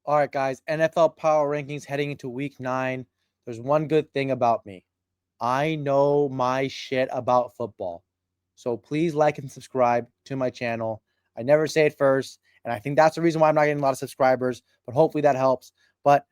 All right, guys. NFL power rankings heading into week 9. There's one good thing about me. I know my shit about football. So please like and subscribe to my channel. I never say it first, and I think that's the reason why I'm not getting a lot of subscribers, but hopefully that helps. But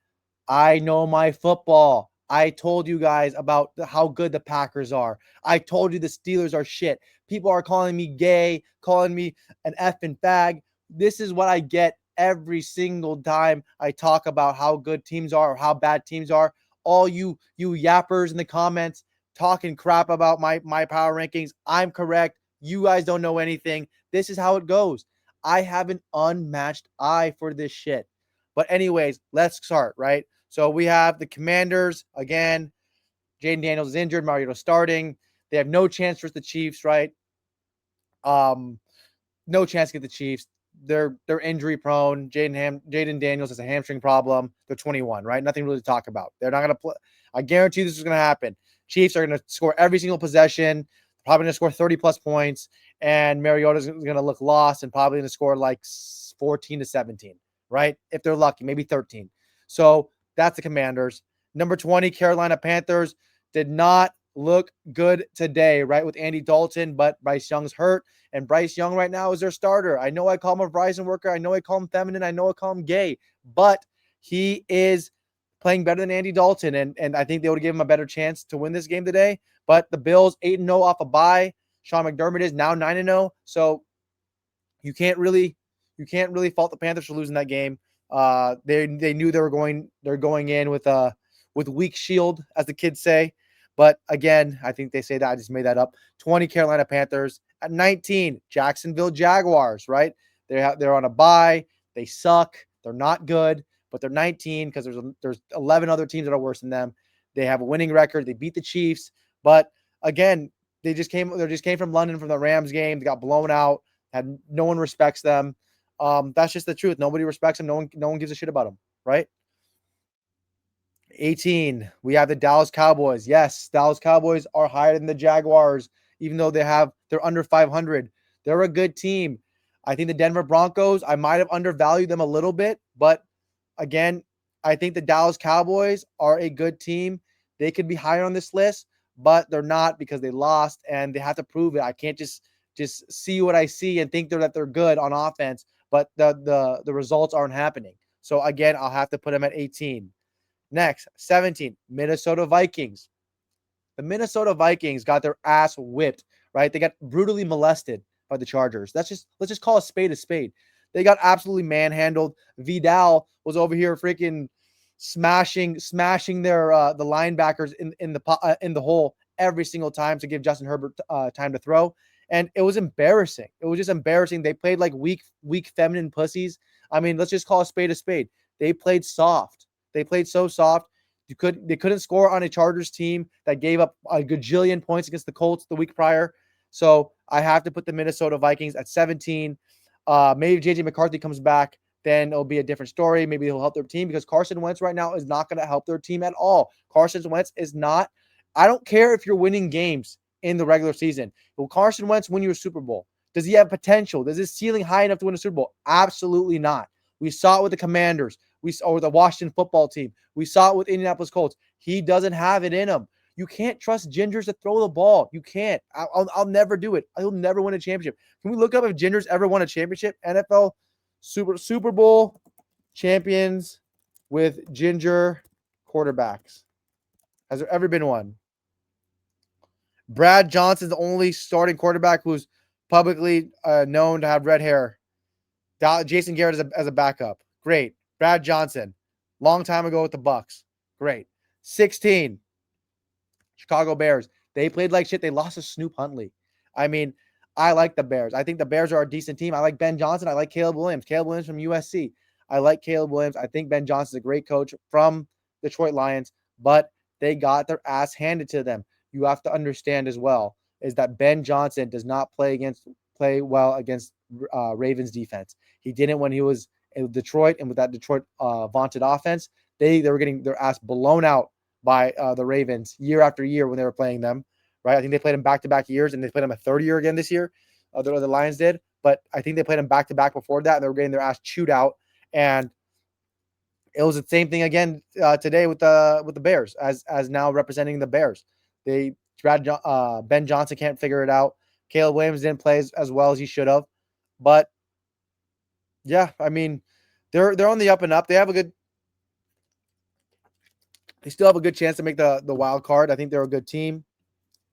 I know my football. I told you guys about how good the Packers are. I told you the Steelers are shit. People are calling me gay, calling me an effing fag. This is what I get every single time I talk about how good teams are or how bad teams are. All you yappers in the comments talking crap about my power rankings. I'm correct. You guys don't know anything. This is how it goes. I have an unmatched eye for this shit. But anyways, let's start, right? So we have the Commanders again. Jaden Daniels is injured. Mariota's starting. They have no chance versus the Chiefs, right? No chance to get the Chiefs. They're injury prone. Jaden Daniels has a hamstring problem. They're 21, right? Nothing really to talk about. They're not gonna play. I guarantee this is gonna happen. Chiefs are gonna score every single possession. Probably gonna score 30 plus points, and Mariota's gonna look lost and probably gonna score like 14 to 17, right? If they're lucky, maybe 13. So that's the Commanders. Number 20, Carolina Panthers did not look good today, right? With Andy Dalton, but Bryce Young's hurt. And Bryce Young right now is their starter. I know I call him a Verizon worker. I know I call him feminine. I know I call him gay, but he is playing better than Andy Dalton. And I think they would give him a better chance to win this game today. But the Bills 8-0 off a bye. Sean McDermott is now 9-0. So you can't really fault the Panthers for losing that game. They knew they're going in with weak shield, as the kids say. But again, I think they say that. I just made that up. 20 Carolina Panthers. At 19, Jacksonville Jaguars, right? They're on a bye. They suck. They're not good, but they're 19 because there's 11 other teams that are worse than them. They have a winning record. They beat the Chiefs, but again, they just came from London from the Rams game. They got blown out. Had no one respects them. That's just the truth. Nobody respects them. No one gives a shit about them, right? 18, we have the Dallas Cowboys. Yes, Dallas Cowboys are higher than the Jaguars, even though they're under 500. They're a good team. I think the Denver Broncos, I might have undervalued them a little bit, but again, I think the Dallas Cowboys are a good team. They could be higher on this list, but they're not because they lost and they have to prove it. I can't just see what I see and think that they're good on offense, but the results aren't happening. So again, I'll have to put them at 18. Next, 17, Minnesota Vikings. The Minnesota Vikings got their ass whipped, right? They got brutally molested by the Chargers. Let's just call a spade a spade. They got absolutely manhandled. Vidal was over here freaking smashing their the linebackers in the hole every single time to give Justin Herbert time to throw, and it was embarrassing. It was just embarrassing. They played like weak feminine pussies. I mean, let's just call a spade a spade. They played soft. They played so soft. They couldn't score on a Chargers team that gave up a gajillion points against the Colts the week prior. So I have to put the Minnesota Vikings at 17. Maybe JJ McCarthy comes back, then it'll be a different story. Maybe he'll help their team because Carson Wentz right now is not going to help their team at all. Carson Wentz is not. I don't care if you're winning games in the regular season. Will Carson Wentz win you a Super Bowl? Does he have potential? Is his ceiling high enough to win a Super Bowl? Absolutely not. We saw it with the Commanders. We saw it with the Washington football team. We saw it with Indianapolis Colts. He doesn't have it in him. You can't trust Gingers to throw the ball. You can't. I'll never do it. He'll never win a championship. Can we look up if Gingers ever won a championship? NFL Super Bowl champions with Ginger quarterbacks. Has there ever been one? Brad Johnson's the only starting quarterback who's publicly known to have red hair. Jason Garrett as a backup. Great. Brad Johnson, long time ago with the Bucks. Great. 16, Chicago Bears. They played like shit. They lost to Snoop Huntley. I mean, I like the Bears. I think the Bears are a decent team. I like Ben Johnson. I like Caleb Williams. Caleb Williams from USC. I like Caleb Williams. I think Ben Johnson's a great coach from Detroit Lions, but they got their ass handed to them. You have to understand as well is that Ben Johnson does not play well against Ravens defense. He didn't when he was in Detroit, and with that Detroit vaunted offense, they were getting their ass blown out by the Ravens year after year when they were playing them, right? I think they played them back-to-back years, and they played them a third year again this year. The Lions did, but I think they played them back-to-back before that, and they were getting their ass chewed out. And It was the same thing again today with the Bears as now representing the Bears. Ben Johnson can't figure it out. Caleb Williams didn't play as well as he should have. But yeah, I mean, they're on the up and up. They still have a good chance to make the wild card. I think they're a good team.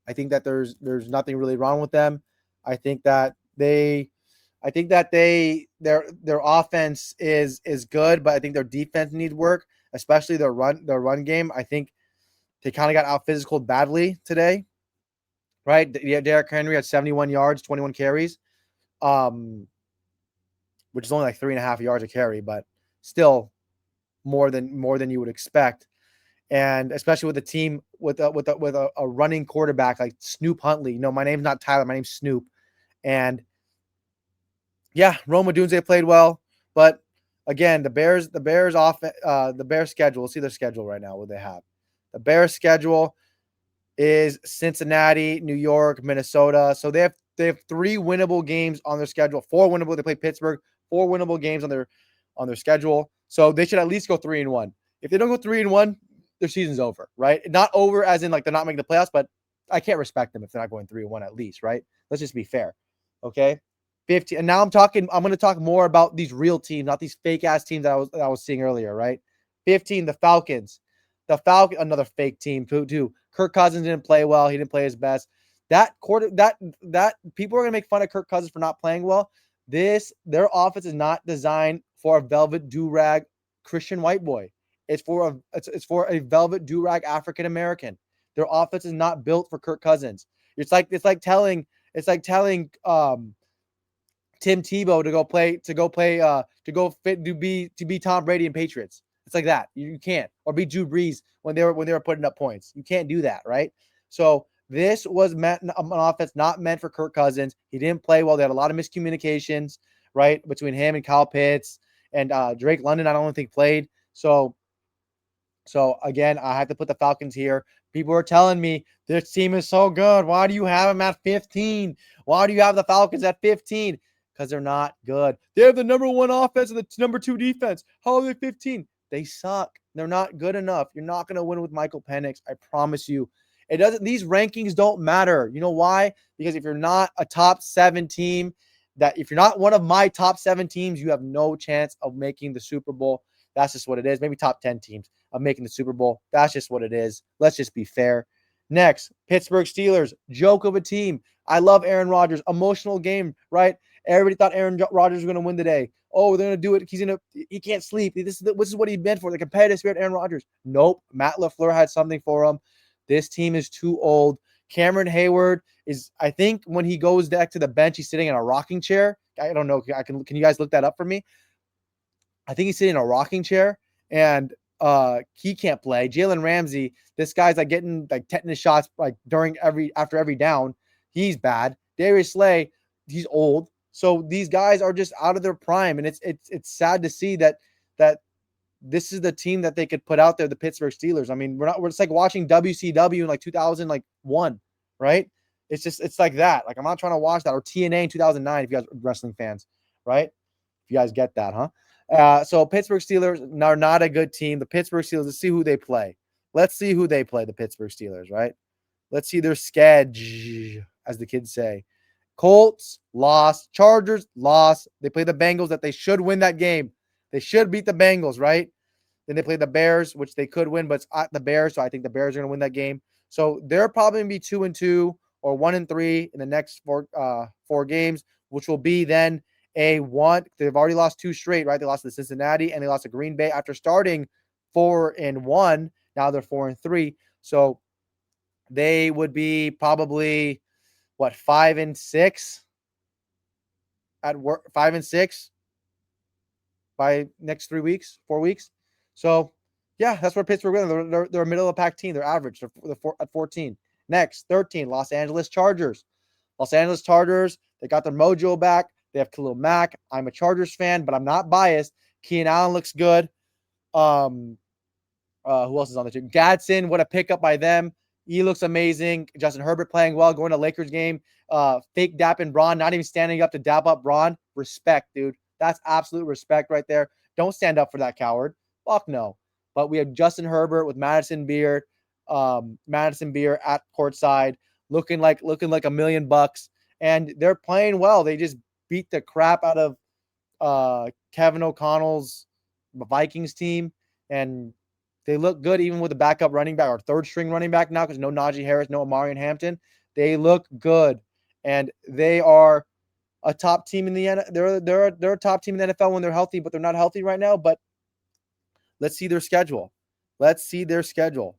I think that there's nothing really wrong with them. I think that their offense is good, but I think their defense needs work, especially their run game. I think they kind of got out physical badly today, right? Yeah, Derrick Henry had 71 yards, 21 carries, which is only like 3.5 yards a carry, but still more than you would expect. And especially with a team with a running quarterback like Snoop Huntley. No, my name's not Tyler. My name's Snoop. And yeah, Rome Odunze played well, but again, the Bears schedule. We'll see their schedule right now. What they have. The Bears schedule is Cincinnati, New York, Minnesota. So they have 3 winnable games on their schedule. 4 winnable. They play Pittsburgh. 4 winnable games on their schedule. So they should at least go 3-1. If they don't go 3-1, their season's over, right? Not over as in like they're not making the playoffs, but I can't respect them if they're not going 3-1 at least, right? Let's just be fair. Okay. 15. And now I'm going to talk more about these real teams, not these fake ass teams that I was seeing earlier, right? 15, the Falcons. Another fake team too. Kirk Cousins didn't play well. He didn't play his best. That people are going to make fun of Kirk Cousins for not playing well. Their offense is not designed for a velvet do-rag Christian white boy. It's for a velvet do-rag African American. Their offense is not built for Kirk Cousins. It's like telling Tim Tebow to be Tom Brady and Patriots. It's like that. You can't. Or be Drew Brees when they were putting up points. You can't do that, right? So this was an offense not meant for Kirk Cousins. He didn't play well. They had a lot of miscommunications, right, between him and Kyle Pitts and Drake London. I don't think played. So again, I have to put the Falcons here. People are telling me this team is so good. Why do you have them at 15? Why do you have the Falcons at 15? Because they're not good. They have the number 1 offense and the number 2 defense. How are they 15? They suck. They're not good enough. You're not going to win with Michael Penix. I promise you. It doesn't. These rankings don't matter. You know why? Because if you're not a top 7 team, if you're not one of my top 7 teams, you have no chance of making the Super Bowl. That's just what it is. Maybe top 10 teams of making the Super Bowl. That's just what it is. Let's just be fair. Next, Pittsburgh Steelers. Joke of a team. I love Aaron Rodgers. Emotional game, right? Everybody thought Aaron Rodgers was going to win today. Oh, they're going to do it. He can't sleep. This is what he meant for, the competitive spirit, Aaron Rodgers. Nope. Matt LaFleur had something for him. This team is too old. Cameron Hayward is, I think when he goes back to the bench, he's sitting in a rocking chair. I don't know. Can you guys look that up for me? I think he's sitting in a rocking chair, and he can't play. Jalen Ramsey, this guy's like getting like tetanus shots like after every down. He's bad. Darius Slay, he's old. So these guys are just out of their prime, and it's sad to see that this is the team that they could put out there, the Pittsburgh Steelers. I mean, we're just like watching WCW in like 2001, right? It's like that. Like I'm not trying to watch that, or TNA in 2009 if you guys are wrestling fans, right? If you guys get that, huh? So Pittsburgh Steelers are not a good team. The Pittsburgh Steelers, let's see who they play. Let's see who they play, the Pittsburgh Steelers, right? Let's see their schedule, as the kids say. Colts, lost. Chargers, lost. They play the Bengals that they should win that game. They should beat the Bengals, right? Then they play the Bears, which they could win, but it's at the Bears, so I think the Bears are going to win that game. So they're probably going to be 2-2 or 1-3 in the next four games, which will be then a one. They've already lost 2 straight, right? They lost to Cincinnati and they lost to Green Bay after starting 4-1. Now they're 4-3. So they would be probably 5-6 at work, 5-6 by next 4 weeks. So yeah, that's where Pittsburgh is. They're a middle of the pack team. They're average. They're at 14. Next, 13, Los Angeles Chargers. Los Angeles Chargers, they got their mojo back. They have Khalil Mack. I'm a Chargers fan, but I'm not biased. Keenan Allen looks good. Who else is on the team? Gadsden, what a pickup by them. He looks amazing. Justin Herbert playing well, going to Lakers game. Fake dapping Braun, not even standing up to dap up Braun. Respect, dude. That's absolute respect right there. Don't stand up for that coward. Fuck no. But we have Justin Herbert with Madison Beer at courtside, looking like $1,000,000, and they're playing well. They just beat the crap out of Kevin O'Connell's Vikings team, and they look good even with the backup running back or third string running back now because no Najee Harris, no Amarian Hampton. They look good, and they are a top team in the they're a top team in the NFL when they're healthy, but they're not healthy right now. But let's see their schedule. Let's see their schedule,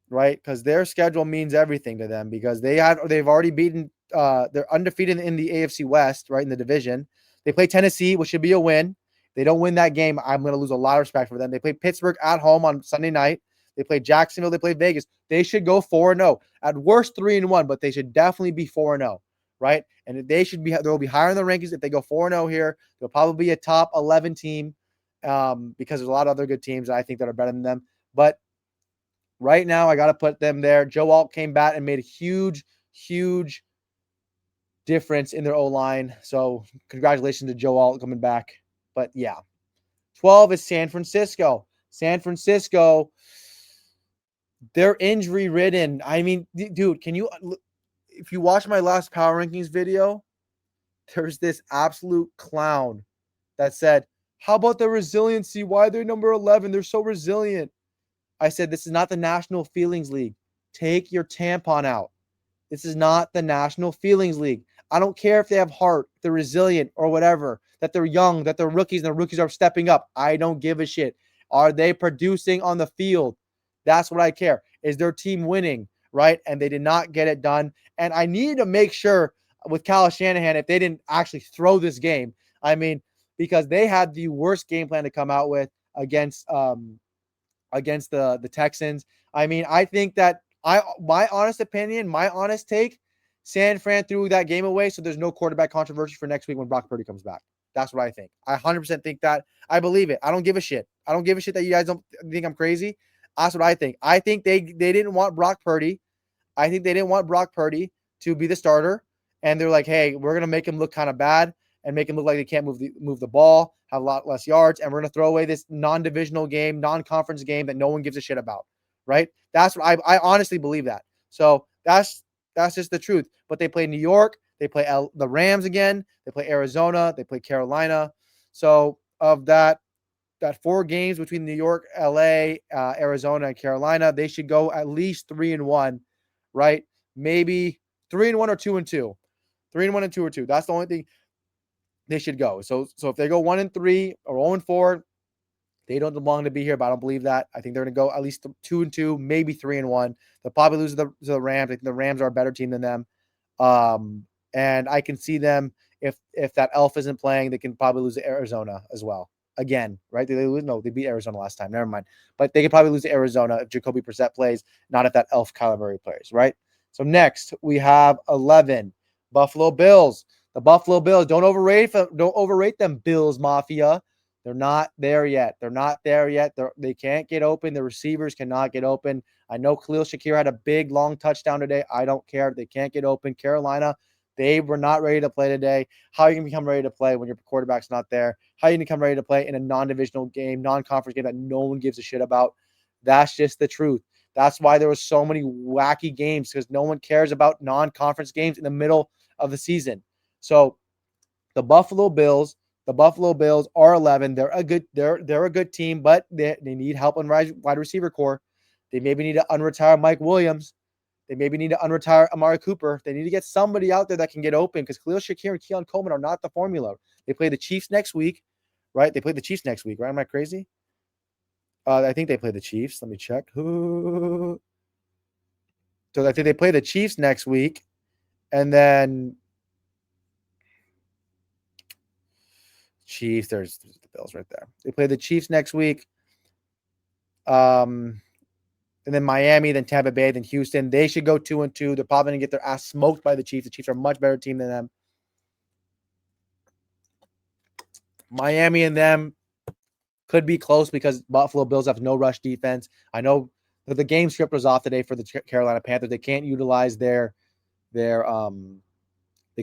right? Because their schedule means everything to them because they've already beaten they're undefeated in the AFC West, right, in the division. They play Tennessee, which should be a win. They don't win that game, I'm going to lose a lot of respect for them. They play Pittsburgh at home on Sunday night. They play Jacksonville. They play Vegas. They should go 4-0. At worst, 3-1, but they should definitely be 4-0, right? And they'll be higher in the rankings if they go 4-0 here. They'll probably be a top 11 team because there's a lot of other good teams I think that are better than them. But right now, I got to put them there. Joe Alt came back and made a huge, huge difference in their O-line. So congratulations to Joe Alt coming back. But yeah, 12 is San Francisco. San Francisco, they're injury ridden. I mean, dude, if you watch my last power rankings video, there's this absolute clown that said, how about the resiliency? Why are they number 11? They're so resilient. I said, this is not the National Feelings League. Take your tampon out. This is not the National Feelings League. I don't care if they have heart, they're resilient or whatever, that they're young, that they're rookies and the rookies are stepping up. I don't give a shit. Are they producing on the field? That's what I care. Is their team winning, right? And they did not get it done. And I need to make sure with Kyle Shanahan if they didn't actually throw this game. I mean, because they had the worst game plan to come out with against the Texans. I mean, I think that my honest opinion, my honest take, San Fran threw that game away, so there's no quarterback controversy for next week when Brock Purdy comes back. That's what I think. I 100% think that. I believe it. I don't give a shit. I don't give a shit that you guys don't think I'm crazy. That's what I think. I think they didn't want Brock Purdy. I think they didn't want Brock Purdy to be the starter, and they're like, hey, we're gonna make him look kind of bad and make him look like they can't move the ball, have a lot less yards, and we're gonna throw away this non-divisional game, non-conference game that no one gives a shit about, right? That's what I honestly believe that. So that's just the truth. But they play New York, they play the Rams again, they play Arizona, they play Carolina. So of that 4 games between New York, LA, Arizona, and Carolina, they should go at least 3-1, right? Maybe 3-1 or 2-2. 3-1 and 2 or 2. That's the only thing they should go. So if they go 1-3 or 0-4, they don't belong to be here, but I don't believe that. I think they're going to go at least 2-2, maybe 3-1. They'll probably lose to the Rams. I think the Rams are a better team than them. And I can see them, if that elf isn't playing, they can probably lose to Arizona as well. Again, right? They beat Arizona last time. Never mind. But they could probably lose to Arizona if Jacoby Brissett plays, not if that elf Kyler Murray plays, right? So next we have 11, Buffalo Bills. The Buffalo Bills, don't overrate them, Bills Mafia. They're not there yet. They can't get open. The receivers cannot get open. I know Khalil Shakir had a big, long touchdown today. I don't care. They can't get open. Carolina, they were not ready to play today. How are you going to become ready to play when your quarterback's not there? How are you going to come ready to play in a non-divisional game, non-conference game that no one gives a shit about? That's just the truth. That's why there were so many wacky games, because no one cares about non-conference games in the middle of the season. So the Buffalo Bills are 11. They're a good team, but they need help on wide receiver core. They maybe need to unretire Mike Williams. They maybe need to unretire Amari Cooper. They need to get somebody out there that can get open, because Khalil Shakir and Keon Coleman are not the formula. They play the Chiefs next week, right? Right? Am I crazy? I think they play the Chiefs. Let me check. So I think they play the Chiefs next week, and then Chiefs. There's the Bills right there. They play the Chiefs next week. And then Miami, then Tampa Bay, then Houston. They should go 2-2. They're probably going to get their ass smoked by the Chiefs. The Chiefs are a much better team than them. Miami and them could be close because Buffalo Bills have no rush defense. I know that the game script was off today for the Carolina Panthers. They can't utilize they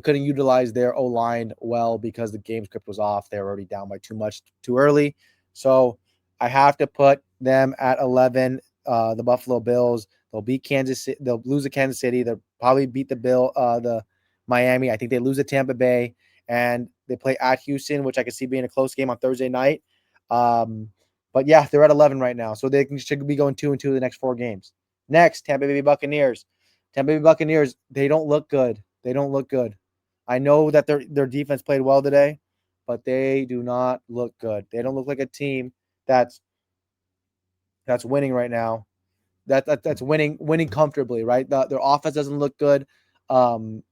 couldn't utilize their O-line well because the game script was off. They were already down by too early. So I have to put them at 11. The Buffalo Bills. They'll beat Kansas City. They'll lose to Kansas City. They'll probably beat the Miami. I think they lose to Tampa Bay, and they play at Houston, which I could see being a close game on Thursday night. But yeah, they're at 11 right now, so they should be going 2-2 the next 4 games. Next, Tampa Bay Buccaneers. Tampa Bay Buccaneers. They don't look good. They don't look good. I know that their defense played well today, but they do not look good. They don't look like a team that's winning right now. That's winning comfortably, right? Their offense doesn't look good. Too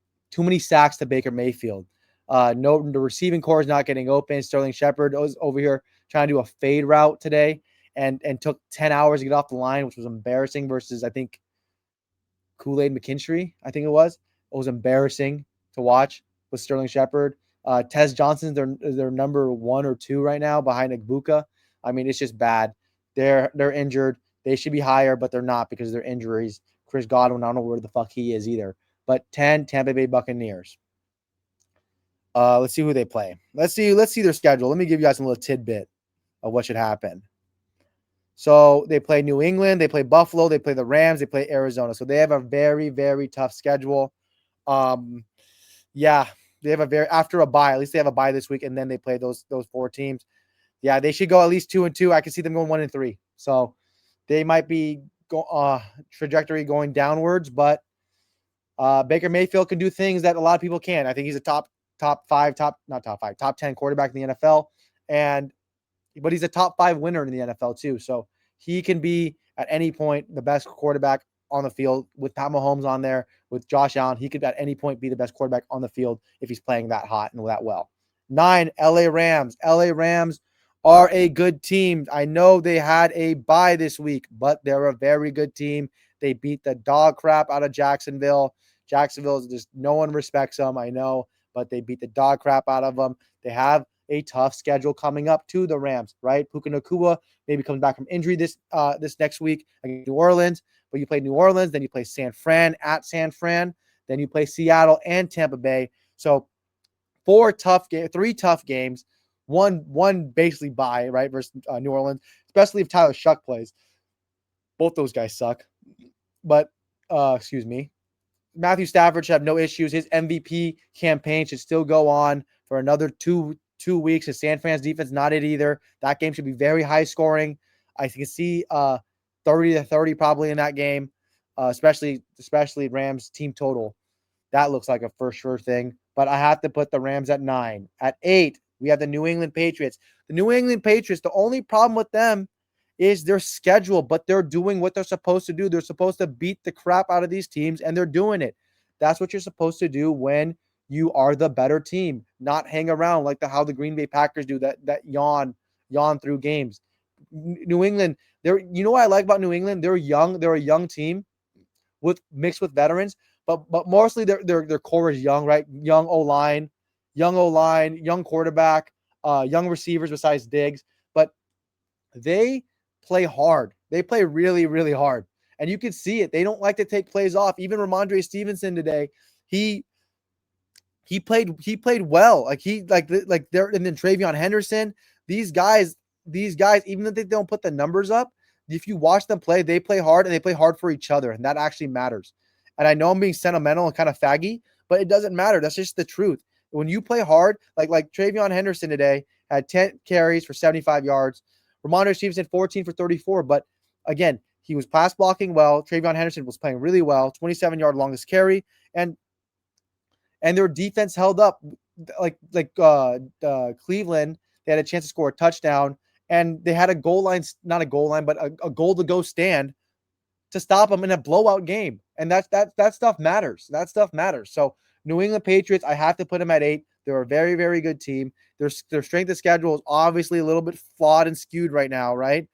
many sacks to Baker Mayfield. No, the receiving core is not getting open. Sterling Shepard was over here trying to do a fade route today and took 10 hours to get off the line, which was embarrassing versus I think Kool-Aid McKinstry, I think it was. It was embarrassing to watch with Sterling Shepard. Tez Johnson's their number 1 or 2 right now behind Igbuka. I mean, it's just bad. They're injured. They should be higher, but they're not because of their injuries. Chris Godwin, I don't know where the fuck he is either. But 10, Tampa Bay Buccaneers. Let's see who they play. Let's see their schedule. Let me give you guys a little tidbit of what should happen. So they play New England, they play Buffalo, they play the Rams, they play Arizona. So they have a very, very tough schedule. Yeah, they have after a bye. At least they have a bye this week, and then they play those 4 teams. Yeah, they should go at least 2-2. I can see them going 1-3. So they might be trajectory going downwards, but Baker Mayfield can do things that a lot of people can. I think he's a top 10 quarterback in the NFL, but he's a top 5 winner in the NFL too. So he can be at any point the best quarterback on the field with Pat Mahomes on there, with Josh Allen. He could at any point be the best quarterback on the field if he's playing that hot and that well. 9, LA Rams. LA Rams are a good team. I know they had a bye this week, but they're a very good team. They beat the dog crap out of Jacksonville. Jacksonville is just, no one respects them, I know, but they beat the dog crap out of them. They have a tough schedule coming up to the Rams, right? Puka Nacua maybe comes back from injury this next week against New Orleans, but you play New Orleans, then you play San Fran at San Fran, then you play Seattle and Tampa Bay. So 3 tough games, one basically bye, right, versus New Orleans, especially if Tyler Shuck plays. Both those guys suck. But, excuse me. Matthew Stafford should have no issues. His MVP campaign should still go on for another two weeks. His San Fran's defense not it either. That game should be very high scoring. I can see 30-30 probably in that game, especially Rams team total. That looks like a for sure thing. But I have to put the Rams at 9. At 8, we have the New England Patriots. The New England Patriots, the only problem with them is their schedule, but they're doing what they're supposed to do. They're supposed to beat the crap out of these teams, and they're doing it. That's what you're supposed to do when you are the better team, not hang around like how the Green Bay Packers do, that yawn through games. New England, you know what I like about New England? They're young. They're a young team mixed with veterans, but mostly their core is young, right? Young O-line, young quarterback, young receivers besides Diggs, but they play hard. They play really, really hard. And you can see it. They don't like to take plays off. Even Ramondre Stevenson today, he played well. Like they're, and then Travion Henderson, these guys, even if they don't put the numbers up, if you watch them play, they play hard and they play hard for each other. And that actually matters. And I know I'm being sentimental and kind of faggy, but it doesn't matter. That's just the truth. When you play hard, like Travion Henderson today had 10 carries for 75 yards. Ramondre Stevenson 14 for 34. But again, he was pass blocking well. Travion Henderson was playing really well. 27-yard longest carry. And their defense held up. Cleveland, they had a chance to score a touchdown. And they had a goal line, not a goal line, but a goal to go stand to stop them in a blowout game. And that stuff matters. That stuff matters. So New England Patriots, I have to put them at 8. They're a very, very good team. Their strength of schedule is obviously a little bit flawed and skewed right now, right?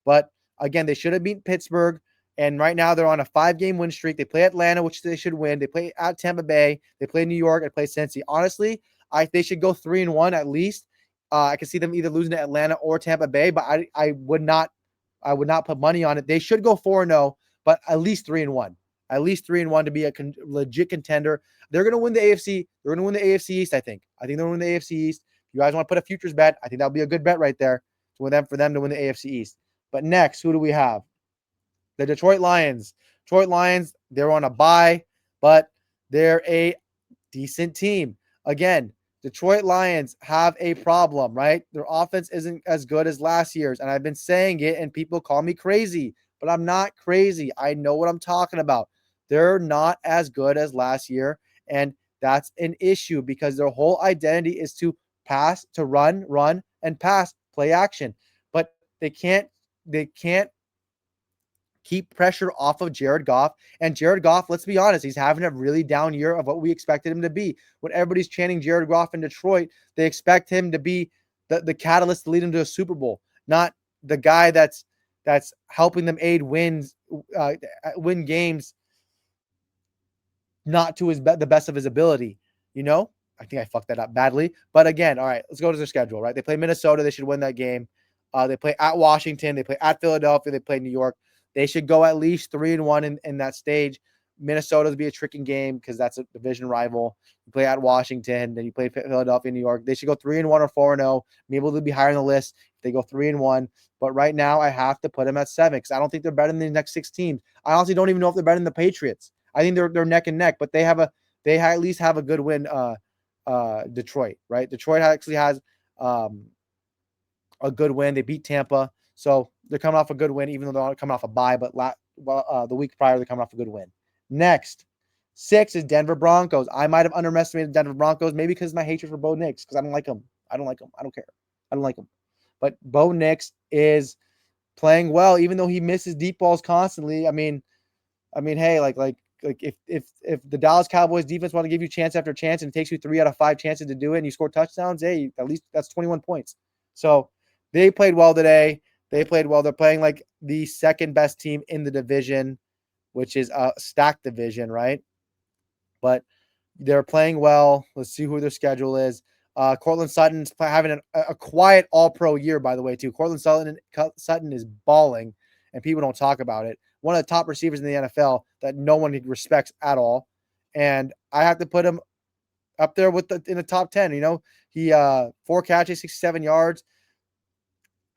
But again, they should have beaten Pittsburgh. And right now they're on a 5-game win streak. They play Atlanta, which they should win. They play at Tampa Bay. They play New York. They play Cincy. Honestly, they should go 3-1 at least. I can see them either losing to Atlanta or Tampa Bay, but I would not put money on it. They should go 4-0, but at least 3-1. At least 3-1 to be a legit contender. They're going to win the AFC. They're going to win the AFC East, I think. I think they're going to win the AFC East. If you guys want to put a futures bet, I think that'll be a good bet right there. for them to win the AFC East. But next, who do we have? The Detroit Lions. Detroit Lions, they're on a bye, but they're a decent team. Again, Detroit Lions have a problem, right? Their offense isn't as good as last year's, and I've been saying it, and people call me crazy, but I'm not crazy. I know what I'm talking about. They're not as good as last year, and that's an issue because their whole identity is to pass, to run, and pass, play action. But they can't keep pressure off of Jared Goff. And Jared Goff, let's be honest, he's having a really down year of what we expected him to be. When everybody's chanting Jared Goff in Detroit, they expect him to be the catalyst to lead them to a Super Bowl, not the guy that's helping them win games, not to the best of his ability. You know, I think I fucked that up badly. But again, all right, let's go to their schedule. Right, they play Minnesota. They should win that game. They play at Washington. They play at Philadelphia. They play New York. They should go at least 3-1 in that stage. Minnesota's be a tricking game because that's a division rival. You play at Washington, then you play Philadelphia, New York. They should go 3-1 or 4-0. Maybe they'll be higher on the list if they go 3-1. But right now, I have to put them at 7 because I don't think they're better than the next 6 teams. I honestly don't even know if they're better than the Patriots. I think they're neck and neck, but they at least have a good win. Detroit, right? Detroit actually has a good win. They beat Tampa. So they're coming off a good win, even though they're not coming off a bye. But the week prior, they're coming off a good win. Next, 6 is Denver Broncos. I might have underestimated Denver Broncos, maybe because of my hatred for Bo Nix, because I don't like him. I don't care. I don't like him. But Bo Nix is playing well, even though he misses deep balls constantly. I mean, hey, if the Dallas Cowboys defense want to give you chance after chance and it takes you 3 out of 5 chances to do it and you score touchdowns, hey, at least that's 21 points. So they played well today. They played well. They're playing like the second best team in the division, which is a stacked division, right? But they're playing well. Let's see who their schedule is. Cortland Sutton's having a quiet all-pro year, by the way, too. Cortland Sutton is balling, and people don't talk about it. One of the top receivers in the NFL that no one respects at all. And I have to put him up there in the top 10. You know, he 4 catches, 67 yards,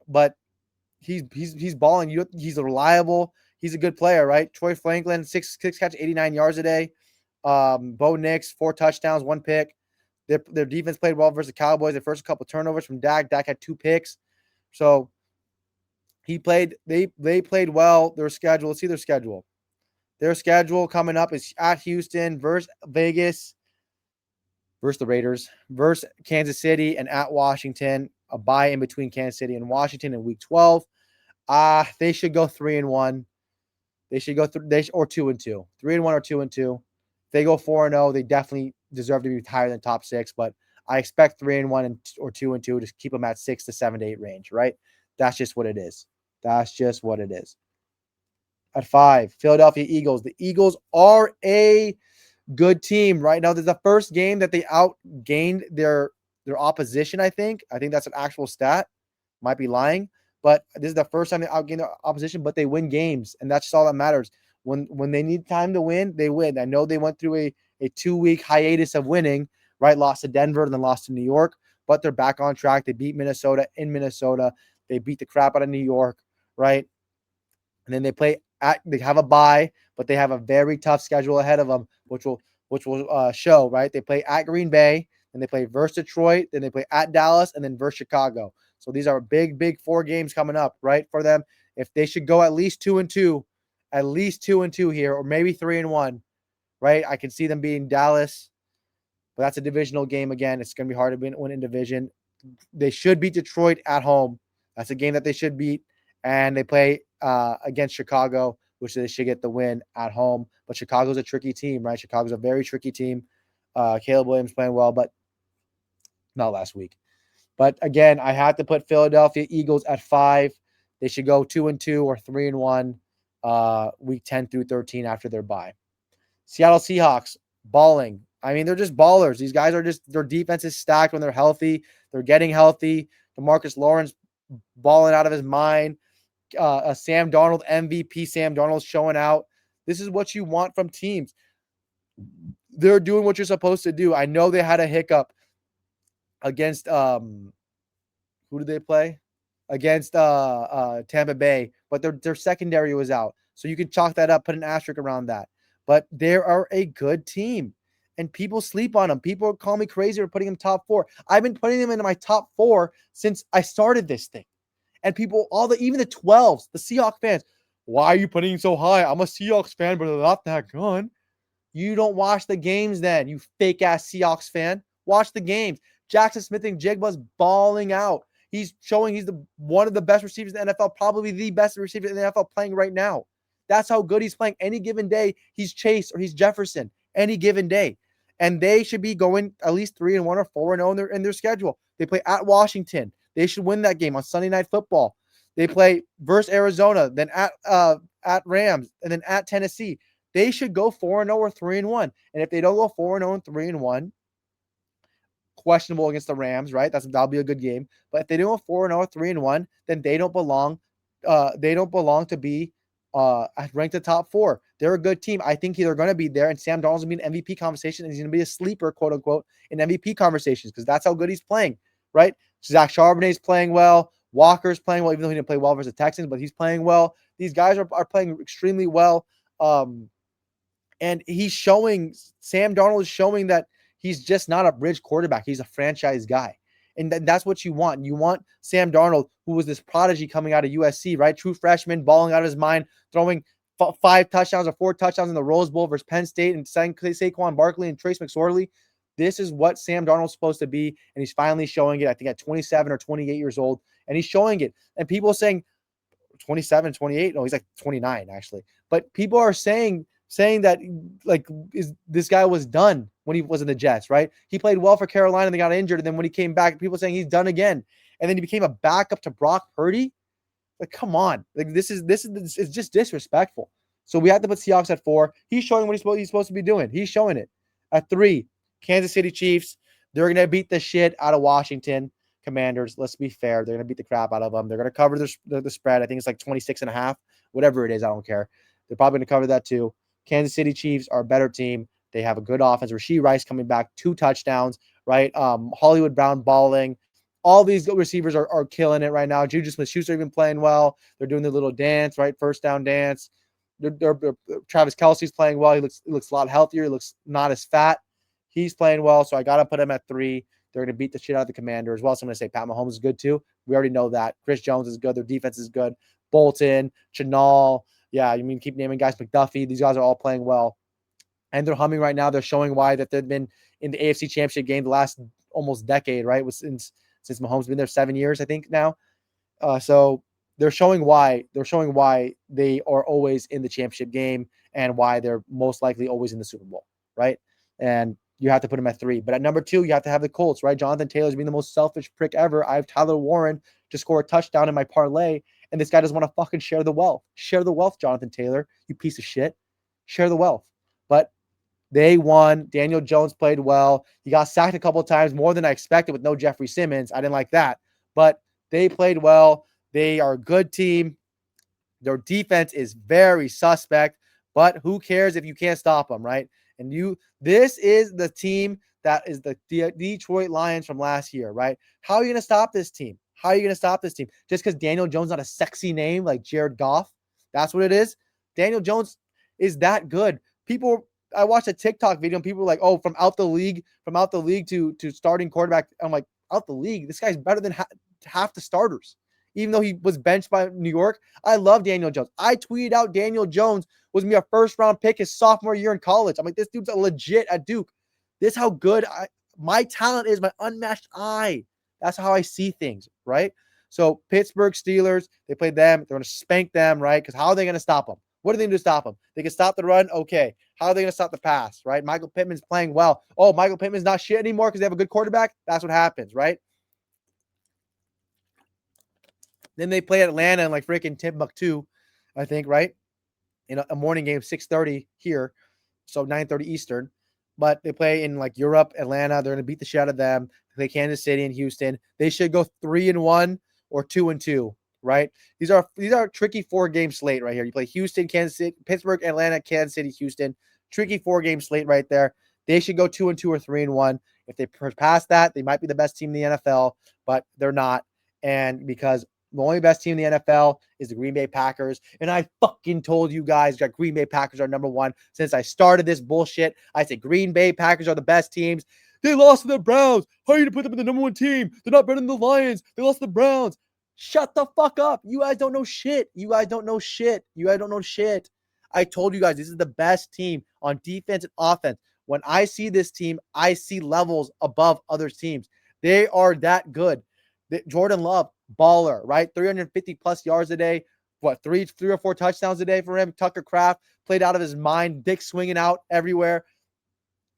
but he's balling. He's reliable. He's a good player, right? Troy Franklin, 6 catch, 89 yards a day. Bo Nix, 4 touchdowns, 1 pick. Their defense played well versus the Cowboys. Their first couple turnovers from Dak. Dak had 2 picks. So they played well. Their schedule. Let's see their schedule. Their schedule coming up is at Houston versus Vegas, versus the Raiders, versus Kansas City, and at Washington. A bye in between Kansas City and Washington in week 12. They should go 3-1. They should go or 2-2. 3-1 or 2-2. If they go 4-0, they definitely deserve to be higher than top 6. But I expect 3-1 or 2-2 to keep them at 6 to 7 to 8 range. Right? That's just what it is. That's just what it is. At 5, Philadelphia Eagles. The Eagles are a good team right now. This is the first game that they outgained their opposition. I think that's an actual stat. Might be lying. But this is the first time they outgained their opposition, but they win games, and that's just all that matters. When they need time to win, they win. I know they went through a 2-week hiatus of winning, right? Lost to Denver and then lost to New York, but they're back on track. They beat Minnesota in Minnesota. They beat the crap out of New York, right? And then they have a bye, but they have a very tough schedule ahead of them, which will show, right? They play at Green Bay, and they play versus Detroit, then they play at Dallas, and then versus Chicago. So these are big 4 games coming up, right, for them. If they should go at least 2-2, here, or maybe 3-1, right? I can see them beating Dallas, but that's a divisional game again. It's going to be hard to win in division. They should beat Detroit at home. That's a game that they should beat, and they play against Chicago, which they should get the win at home. But Chicago's a tricky team, right? Chicago's a very tricky team. Caleb Williams playing well, but not last week. But again, I had to put Philadelphia Eagles at 5. They should go 2-2 or 3-1 week 10 through 13 after their bye. Seattle Seahawks, balling. I mean, they're just ballers. These guys are their defense is stacked when they're healthy. They're getting healthy. DeMarcus Lawrence balling out of his mind. Sam Darnold, MVP Sam Darnold showing out. This is what you want from teams. They're doing what you're supposed to do. I know they had a hiccup against who did they play? against Tampa Bay, but their secondary was out. So you can chalk that up, put an asterisk around that. But they are a good team. And people sleep on them. People call me crazy for putting them top 4. I've been putting them into my top 4 since I started this thing. And people, even the 12s, the Seahawks fans, why are you putting him so high? I'm a Seahawks fan, but they're not that good. You don't watch the games then, you fake ass Seahawks fan. Watch the games. Jackson Smith and Jigba's balling out. He's showing he's one of the best receivers in the NFL, probably the best receiver in the NFL playing right now. That's how good he's playing. Any given day, he's Chase or he's Jefferson. Any given day. And they should be going at least 3-1 or 4-0 in their schedule. They play at Washington. They should win that game on Sunday Night Football. They play versus Arizona, then at Rams, and then at Tennessee. They should go 4-0 or 3-1. And if they don't go 4-0 and 3-1, questionable against the Rams, right? That'll be a good game. But if they do a 4-0 or 3-1, then they don't belong. They don't belong to be ranked the top 4. They're a good team. I think they're going to be there, and Sam Darnold's going to be an MVP conversation, and he's going to be a sleeper, quote unquote, in MVP conversations because that's how good he's playing, right? Zach Charbonnet's playing well. Walker's playing well, even though he didn't play well versus the Texans, but he's playing well. These guys are playing extremely well. And Sam Darnold is showing that he's just not a bridge quarterback. He's a franchise guy. And that's what you want. You want Sam Darnold, who was this prodigy coming out of USC, right? True freshman, balling out of his mind, throwing 5 touchdowns or 4 touchdowns in the Rose Bowl versus Penn State and Saquon Barkley and Trace McSorley. This is what Sam Darnold's supposed to be, and he's finally showing it, I think, at 27 or 28 years old, and he's showing it. And people saying 27, 28, no, he's like 29, actually. But people are saying that, like, this guy was done when he was in the Jets, right? He played well for Carolina and they got injured, and then when he came back, people saying he's done again. And then he became a backup to Brock Purdy. Like, come on. Like, this is just disrespectful. So we have to put Seahawks at 4. He's showing what he's supposed to be doing. He's showing it. At 3, Kansas City Chiefs. They're going to beat the shit out of Washington Commanders. Let's be fair. They're going to beat the crap out of them. They're going to cover the spread. I think it's like 26.5. Whatever it is, I don't care. They're probably going to cover that too. Kansas City Chiefs are a better team. They have a good offense. Rashee Rice coming back, 2 touchdowns, right? Hollywood Brown balling. All these receivers are killing it right now. Juju Smith-Schuster even playing well. They're doing their little dance, right? First down dance. Travis Kelce's playing well. He looks a lot healthier. He looks not as fat. He's playing well, so I got to put him at 3. They're going to beat the shit out of the Commanders. Well, so I'm going to say Pat Mahomes is good too. We already know that. Chris Jones is good. Their defense is good. Bolton, Chenal. Yeah, you mean keep naming guys. McDuffie. These guys are all playing well. And they're humming right now. They're showing why that they've been in the AFC Championship game the last almost decade, right? Since Mahomes been there 7 years, I think now. So they're showing why they are always in the championship game and why they're most likely always in the Super Bowl, right? And you have to put them at 3. But at number 2, you have to have the Colts, right? Jonathan Taylor's being the most selfish prick ever. I have Tyler Warren to score a touchdown in my parlay, and this guy doesn't want to fucking share the wealth. Share the wealth, Jonathan Taylor, you piece of shit. Share the wealth. But they won. Daniel Jones played well. He got sacked a couple of times, more than I expected with no Jeffrey Simmons. I didn't like that. But they played well. They are a good team. Their defense is very suspect, but who cares if you can't stop them, right? And this is the team that is the Detroit Lions from last year, right? How are you going to stop this team? How are you going to stop this team? Just because Daniel Jones not a sexy name like Jared Goff? That's what it is? Daniel Jones is that good. I watched a TikTok video and people were like, oh, from out the league to starting quarterback. I'm like, out the league? This guy's better than half the starters. Even though he was benched by New York, I love Daniel Jones. I tweeted out Daniel Jones was me a first-round pick his sophomore year in college. I'm like, this dude's a legit at Duke. This is how good my talent is, my unmatched eye. That's how I see things, right? So Pittsburgh Steelers, they played them. They're going to spank them, right? Because how are they going to stop them? What are they going to do to stop them? They can stop the run? Okay. How are they going to stop the pass, right? Michael Pittman's playing well. Oh, Michael Pittman's not shit anymore because they have a good quarterback? That's what happens, right? Then they play Atlanta in like freaking Timbuktu, I think, right? In a morning game, 6:30 here, so 9:30 Eastern. But they play in like Europe, Atlanta. They're going to beat the shit out of them. They play Kansas City and Houston. They should go 3-1 or 2-2, right? These are tricky 4-game slate right here. You play Houston, Kansas City, Pittsburgh, Atlanta, Kansas City, Houston. Tricky 4-game slate right there. They should go 2-2 or 3-1. If they pass that, they might be the best team in the NFL, but they're not. And because The only best team in the NFL is the Green Bay Packers. And I fucking told you guys that Green Bay Packers are number one since I started this bullshit. I said Green Bay Packers are the best teams. They lost to the Browns. How are you to put them in the number one team? They're not better than the Lions. They lost to the Browns. Shut the fuck up. You guys don't know shit. You guys don't know shit. You guys don't know shit. I told you guys this is the best team on defense and offense. When I see this team, I see levels above other teams. They are that good. Jordan Love, baller, right? 350 plus yards a day. What, three or four touchdowns a day for him? Tucker Kraft played out of his mind. Dick swinging out everywhere.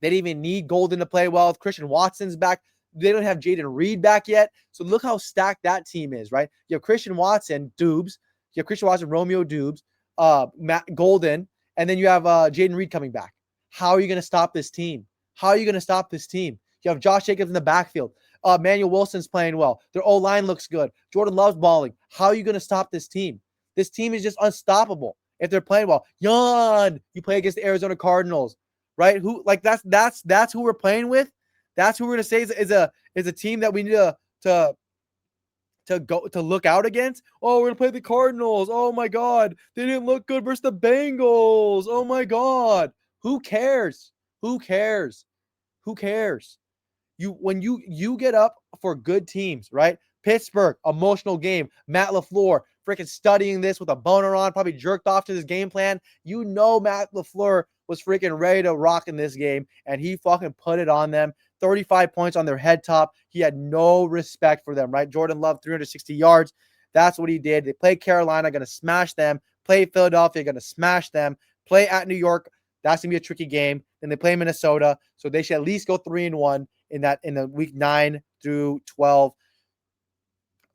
They didn't even need Golden to play well. If Christian Watson's back, they don't have Jaden Reed back yet. So look how stacked that team is, right? You have Christian Watson, Dubes. You have Christian Watson, Romeo Dubes, Matt Golden, and then you have Jaden Reed coming back. How are you going to stop this team? How are you going to stop this team? You have Josh Jacobs in the backfield. Manuel Wilson's playing well. Their O-line looks good. Jordan Love's balling. How are you going to stop this team? This team is just unstoppable if they're playing well. Yawn. You play against the Arizona Cardinals, right? Who like that's who we're playing with. That's who we're going to say is a team that we need to look out against. Oh, we're going to play the Cardinals. Oh my God, they didn't look good versus the Bengals. Oh my God, who cares? Who cares? Who cares? When you get up for good teams, right? Pittsburgh, emotional game. Matt LaFleur freaking studying this with a boner on, probably jerked off to this game plan. You know Matt LaFleur was freaking ready to rock in this game, and he fucking put it on them. 35 points on their head top. He had no respect for them, right? Jordan Love, 360 yards. That's what he did. They play Carolina, going to smash them. Play Philadelphia, going to smash them. Play at New York. That's going to be a tricky game. Then they play Minnesota, so they should at least go 3-1 in the week 9 through 12.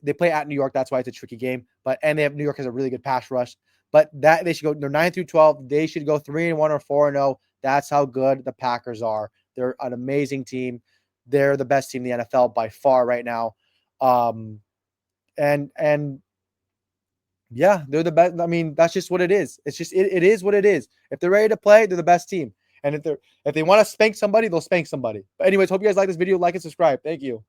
They play at New York. That's why it's a tricky game. And New York has a really good pass rush. But that they should go. They're 9 through 12. They should go 3-1 or 4-0. That's how good the Packers are. They're an amazing team. They're the best team in the NFL by far right now. And yeah, they're the best. I mean, that's just what it is. It's just it is what it is. If they're ready to play, they're the best team. And if they want to spank somebody, they'll spank somebody. But anyways, hope you guys like this video. Like and subscribe. Thank you.